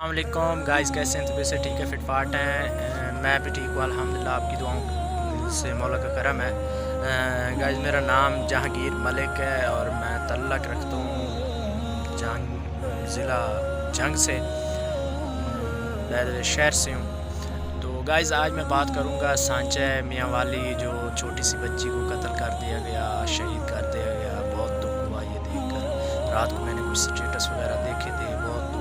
अस्सलामुअलैकुम गाइस, कैसे हैं? तबीयत से ठीक है, फिट फाट हैं? मैं भी ठीक हूँ अल्हम्दुलिल्लाह। आपकी दुआओं से मौला का करम है। गाइस, मेरा नाम जहांगीर मलिक है और मैं तल्लक रखता हूँ ज़िला जंग से, शहर से हूँ। तो गाइस, आज मैं बात करूँगा सांचे मियाँ वाली जो छोटी सी बच्ची को कत्ल कर दिया गया, शहीद कर दिया गया। बहुत दुख हुआ ये देखकर। रात को मैंने कुछ स्टेटस वगैरह देखे थे, बहुत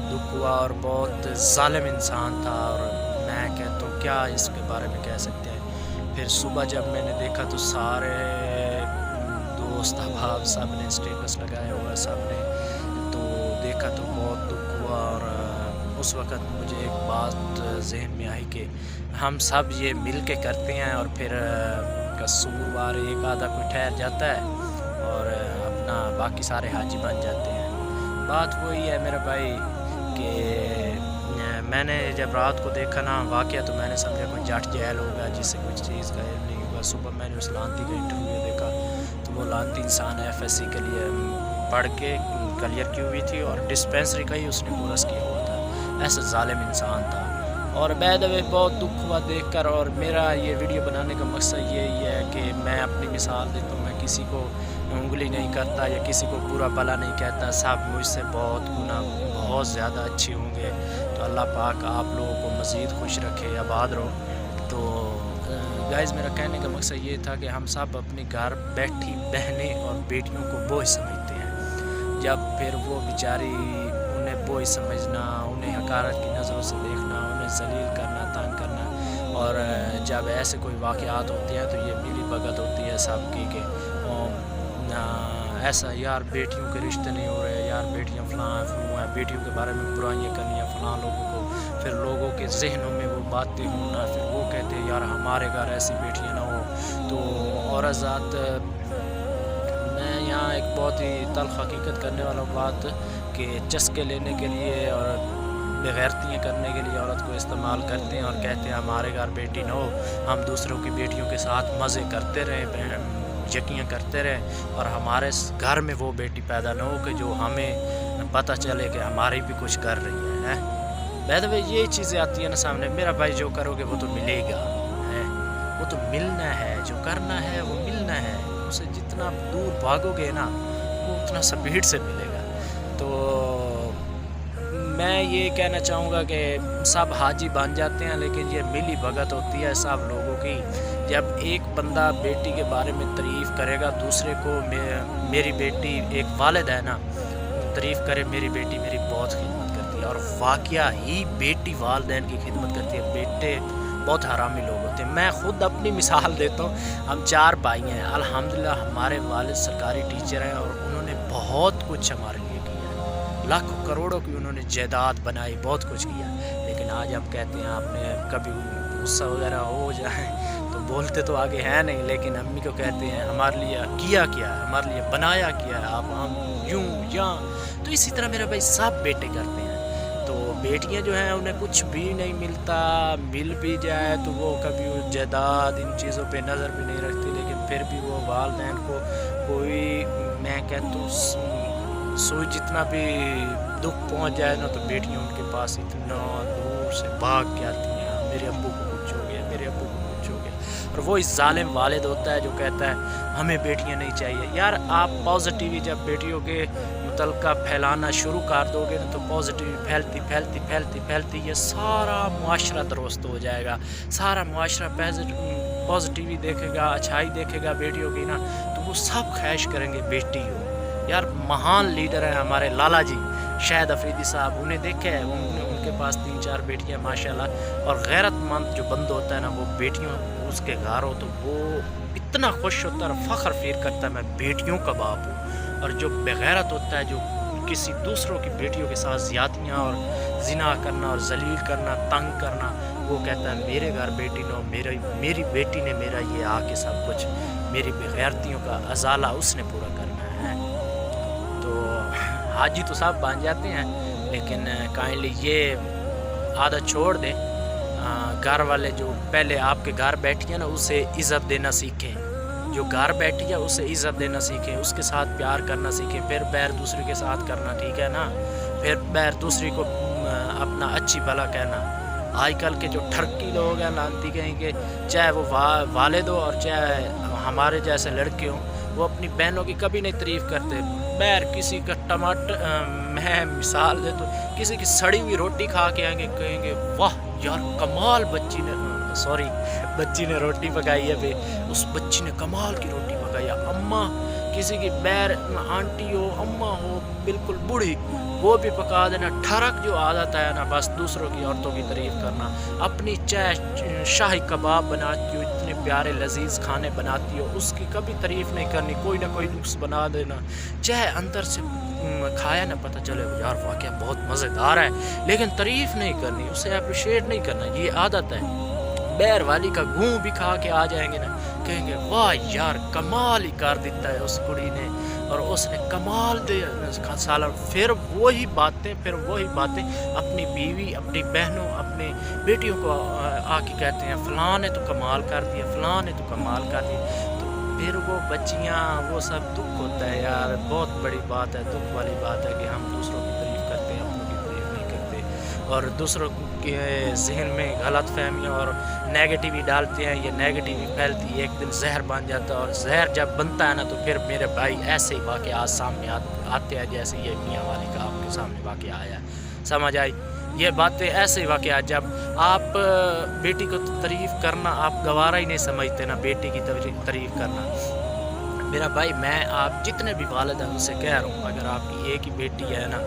दुख हुआ और बहुत ज़ालिम इंसान था। और मैं कहता हूँ क्या इसके बारे में कह सकते हैं। फिर सुबह जब मैंने देखा तो सारे दोस्त अहबाब सब ने स्टेटस लगाया हुआ, सब ने तो देखा तो बहुत दुख हुआ। और उस वक़्त मुझे एक बात जहन में आई कि हम सब ये मिल के करते हैं और फिर कसूरवार एक आधा कोई ठहर जाता है और अपना बाकी सारे हाजी बन जाते हैं। बात वही है मेरा भाई कि मैंने जब रात को देखा ना वाक़या, तो मैंने समझा कोई जट जहल होगा जिससे कुछ चीज़ का इल्म नहीं होगा। सुबह मैंने उस लांती का इंटरव्यू देखा तो वो लांती इंसान FSC के लिए पढ़ के क्लियर की हुई थी और डिस्पेंसरी का ही उसने कोर्स किया हुआ था। ऐसा ज़ालिम इंसान था और बाय द वे बहुत दुख हुआ देखकर। और मेरा ये वीडियो बनाने का मकसद यही है कि मैं अपनी मिसाल देता हूँ। मैं किसी को उंगली नहीं करता या किसी को बुरा भला नहीं कहता। सब मुझसे बहुत गुना बहुत ज़्यादा अच्छे होंगे। तो अल्लाह पाक आप लोगों को मज़ीद खुश रखे, आबाद रहो। तो गाइज़, मेरा कहने का मकसद ये था कि हम सब अपने घर बैठी बहनें और बेटियों को बोझ समझते हैं। जब फिर वो बेचारी उन्हें बोझ समझना, उन्हें हकारत की नज़रों से देखना, उन्हें जलील करना, तंग करना। और जब ऐसे कोई वाक़यात होते हैं तो ये मिली भगत होती है सबकी कि ऐसा यार बेटियों के रिश्ते नहीं हो रहे, यार बेटियां फलां हैं, बेटियों के बारे में बुराइयां करनी है फलां लोगों को। फिर लोगों के जहनों में वो बातें होना, फिर वो कहते हैं यार हमारे घर ऐसी बेटियां ना हो। तो औरत ज़ात, मैं यहाँ एक बहुत ही तल्ख़ हकीकत करने वाला बात कि चस्के लेने के लिए और बेगैरतियाँ करने के लिए औरत को इस्तेमाल करते हैं और कहते हैं हमारे घर बेटी ना हो, हम दूसरों की बेटियों के साथ मज़े करते रहें, यकीन करते रहे और हमारे घर में वो बेटी पैदा ना हो कि जो हमें पता चले कि हमारी भी कुछ कर रही है। बाय द वे ये चीज़ें आती हैं ना सामने, मेरा भाई जो करोगे वो तो मिलेगा है, वो तो मिलना है, जो करना है वो मिलना है। उसे जितना दूर भागोगे ना वो उतना स्पीड से मिलेगा। तो मैं ये कहना चाहूँगा कि सब हाजी बन जाते हैं, लेकिन ये मिली भगत होती है सब लोगों की। जब एक बंदा बेटी के बारे में तारीफ़ करेगा दूसरे को, मेरी बेटी, एक वालिद है ना, तारीफ़ करे मेरी बेटी मेरी बहुत खिदमत करती है। और वाक़या ही बेटी वालिदैन की खिदमत करती है। बेटे बहुत हरामी लोग होते हैं। मैं ख़ुद अपनी मिसाल देता हूँ। हम 4 भाई हैं, अल्हम्दुलिल्लाह हमारे वालिद सरकारी टीचर हैं और उन्होंने बहुत कुछ हमारे लिए किया है। लाखों करोड़ों की उन्होंने जायदाद बनाई, बहुत कुछ किया। लेकिन आज हम कहते हैं आपने कभी गुस्सा वगैरह हो जाए तो बोलते तो आगे हैं नहीं, लेकिन अम्मी को कहते हैं हमारे लिए किया क्या है, हमारे लिए बनाया क्या है, आप हम यूँ या। तो इसी तरह मेरा भाई सब बेटे करते हैं। तो बेटियां जो हैं उन्हें कुछ भी नहीं मिलता, मिल भी जाए तो वो कभी जायदाद इन चीज़ों पे नज़र भी नहीं रखती। लेकिन फिर भी वो वालिदैन को कोई, मैं कहता हूँ सोई जितना भी दुख पहुँच जाए ना, तो बेटियाँ उनके पास इतना दूर से भाग के आती हैं, मेरे अब्बू को कुछ हो गया, मेरे अब्बू को कुछ हो गया। और वो इस ज़ालिम वालिद होता है जो कहता है हमें बेटियां नहीं चाहिए। यार आप पॉजिटिव जब बेटियों के मुतल्का फैलाना शुरू कर दोगे ना, तो पॉजिटिव फैलती फैलती फैलती फैलती ये सारा मुआशरा दुरुस्त हो जाएगा। सारा मुआशरा पॉजिटिव देखेगा, अच्छाई देखेगा बेटियों की ना, तो वो सब ख्वाहिश करेंगे बेटी हो। यार महान लीडर हैं हमारे लाला जी शाहिद अफरीदी साहब, उन्हें देखे है, उनके पास 3-4 बेटियां माशाल्लाह। और गैरतमंद जो बंद होता है ना, वो बेटियों उसके घर हो तो वो इतना खुश होता है और फ़ख्र फील करता है मैं बेटियों का बाप हूँ। और जो बेगैरत होता है, जो किसी दूसरों की बेटियों के साथ ज़्यादतियाँ और ज़िना करना और जलील करना, तंग करना, वो कहता है मेरे घर बेटी न हो, मेरी बेटी ने मेरा ये आके सब कुछ, मेरी बेगैरतियों का अजाला उसने पूरा करना है। तो हाजी तो सब बन जाते हैं, लेकिन काइंडली ये आदत छोड़ दें। घर वाले जो पहले आपके घर बैठी है ना, उसे इज़्ज़त देना सीखें। जो घर बैठी है उसे इज़्ज़त देना सीखें, उसके साथ प्यार करना सीखें, फिर बैर दूसरे के साथ करना, ठीक है ना। फिर बैर दूसरी को अपना अच्छी भला कहना। आज कल के जो ठरकी लोग हैं लानती कहेंगे, चाहे वो वालिद हो और चाहे हमारे जैसे लड़के हों, वो अपनी बहनों की कभी नहीं तारीफ़ करते। बैर किसी का टमाटर मैं मिसाल दे तो किसी की सड़ी हुई रोटी खा के आएंगे, कहेंगे वाह यार कमाल बच्ची ने रोटी पकाई है बे, उस बच्ची ने कमाल की रोटी पकाई है। अम्मा किसी की बैर आंटी हो अम्मा हो बिल्कुल बूढ़ी, वो भी पका देना। ठरक जो आदत है ना, बस दूसरों की औरतों की तारीफ़ करना। अपनी चाहे शाही कबाब बनाती हो, इतने प्यारे लजीज खाने बनाती हो, उसकी कभी तारीफ़ नहीं करनी, कोई ना कोई नुक्स बना देना। चाहे अंदर से खाया ना पता चले यार वाकई बहुत मज़ेदार है, लेकिन तारीफ़ नहीं करनी, उसे अप्रिशिएट नहीं करना, ये आदत है। बैर वाली का घूं भी खा के आ जाएंगे ना, कहेंगे वाह यार कमाल ही कर देता है उस कुड़ी ने, और उसने कमाल दे साला। फिर वही बातें अपनी बीवी, अपनी बहनों, अपनी बेटियों को आके कहते हैं फ़लाँ ने तो कमाल कर दिया, फ़लाँ ने तो कमाल कर दिया। तो फिर वो बच्चियाँ, वो सब दुख होता है यार, बहुत बड़ी बात है, दुख वाली बात है कि हम दूसरों की तारीफ़ करते हैं, अपनों की तारीफ़ नहीं करते, और दूसरों के जहन में गलत फहमियाँ और नेगेटिविटी डालते हैं। ये नेगेटिविटी फैलती है, एक दिन जहर बन जाता है, और जहर जब बनता है ना तो फिर मेरे भाई ऐसे ही वाक़यात सामने आते हैं, जैसे ये मियाँ वाली का आपके सामने वाक़या आया, समझ आई। ये बातें ऐसे ही वाक़यात, जब आप बेटी को तारीफ़ करना आप गवारा ही नहीं समझते ना, बेटी की तारीफ़ करना। मेरा भाई मैं आप जितने भी वालिद हैं उनसे कह रहा हूँ, अगर आपकी एक ही बेटी है ना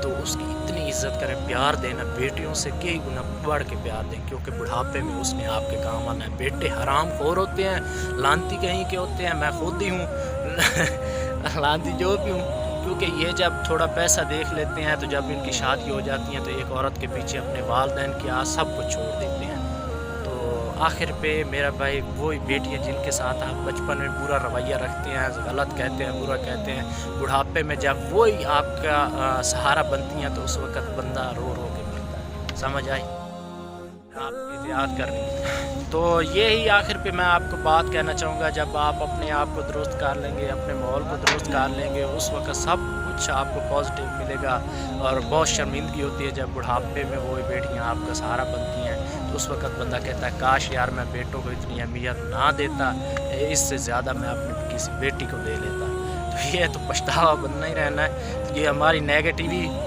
तो उसकी इतनी इज़्ज़त करें, प्यार देना, बेटियों से कई गुना बढ़ के प्यार दें, क्योंकि बुढ़ापे में उसने आपके काम आना है। बेटे हराम खोर होते हैं, लानती कहीं के होते हैं, मैं खुद ही हूँ लानती जो भी हूँ, क्योंकि ये जब थोड़ा पैसा देख लेते हैं तो जब इनकी शादी हो जाती है तो एक औरत के पीछे अपने वालिदैन की आस सब कुछ छोड़ देते हैं। तो आखिर पे मेरा भाई वही बेटियाँ जिनके साथ आप बचपन में बुरा रवैया रखते हैं, गलत कहते हैं, बुरा कहते हैं, बुढ़ापे में जब वही आपका सहारा बनती हैं तो उस वक़्त बंदा रो रो के मरता है, समझ आई। आप एहतियात करनी। तो यही आखिर पे मैं आपको बात कहना चाहूँगा, जब आप अपने आप को दुरुस्त कर लेंगे, अपने माहौल को दुरुस्त कर लेंगे, उस वक्त सब कुछ आपको पॉजिटिव मिलेगा। और बहुत शर्मिंदगी होती है जब बुढ़ापे में वो बेटियाँ आपका सहारा बनती हैं, तो उस वक्त बंदा कहता है काश यार मैं बेटों को इतनी अहमियत ना देता, इससे ज़्यादा मैं अपनी किसी बेटी को दे लेता। तो ये तो पछतावा बनना ही रहना है। ये हमारी नेगेटिविटी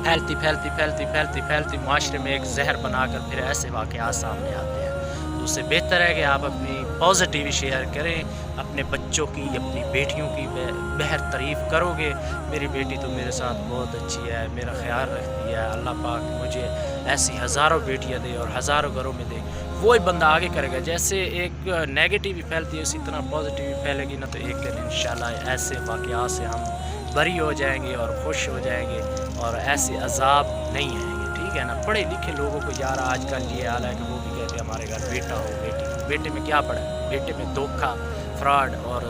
फैलती माशरे में एक जहर बनाकर फिर ऐसे वाक़यात सामने आते हैं। तो उससे बेहतर है कि आप अपनी पॉजिटिव शेयर करें, अपने बच्चों की, अपनी बेटियों की बेहतर तारीफ़ करोगे। मेरी बेटी तो मेरे साथ बहुत अच्छी है, मेरा ख्याल रखती है, अल्लाह पाक मुझे ऐसी हज़ारों बेटियाँ दे और हज़ारों घरों में दे। वही बंदा आगे करेगा। जैसे एक नेगेटिव फैलती है उसी तरह पॉजिटिव फैलेगी ना, तो एक दिन इंशाल्लाह ऐसे वाक़यात से हम बरी हो जाएंगे और खुश हो जाएंगे और ऐसे अजाब नहीं आएंगे, ठीक है ना। पढ़े लिखे लोगों को यार आजकल ये हाल है कि वो भी कहते हैं हमारे घर बेटा हो, बेटी। बेटे में क्या पड़ा है? बेटे में धोखा, फ्रॉड और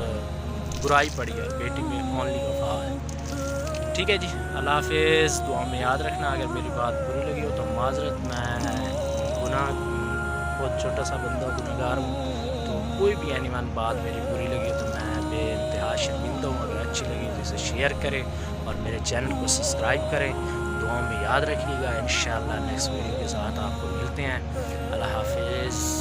बुराई पड़ी है, बेटी में ओनली वफा है। ठीक है जी, अल्लाह हाफिज़। दुआ में याद रखना, अगर मेरी बात बुरी लगी हो तो माजरत, मैं गुनाह बहुत छोटा सा बंदा गुनहगार हूँ, तो कोई भी एनिमन बात मेरी बुरी लगी हो तो मैं बेइंतहा शर्मिंदा हूँ। अगर अच्छी लगी तो इसे शेयर करें और मेरे चैनल को सब्सक्राइब करें। दुआओं में याद रखिएगा। इंशाअल्लाह नेक्स्ट वीडियो के साथ आपको मिलते हैं। अल्लाह हाफिज़।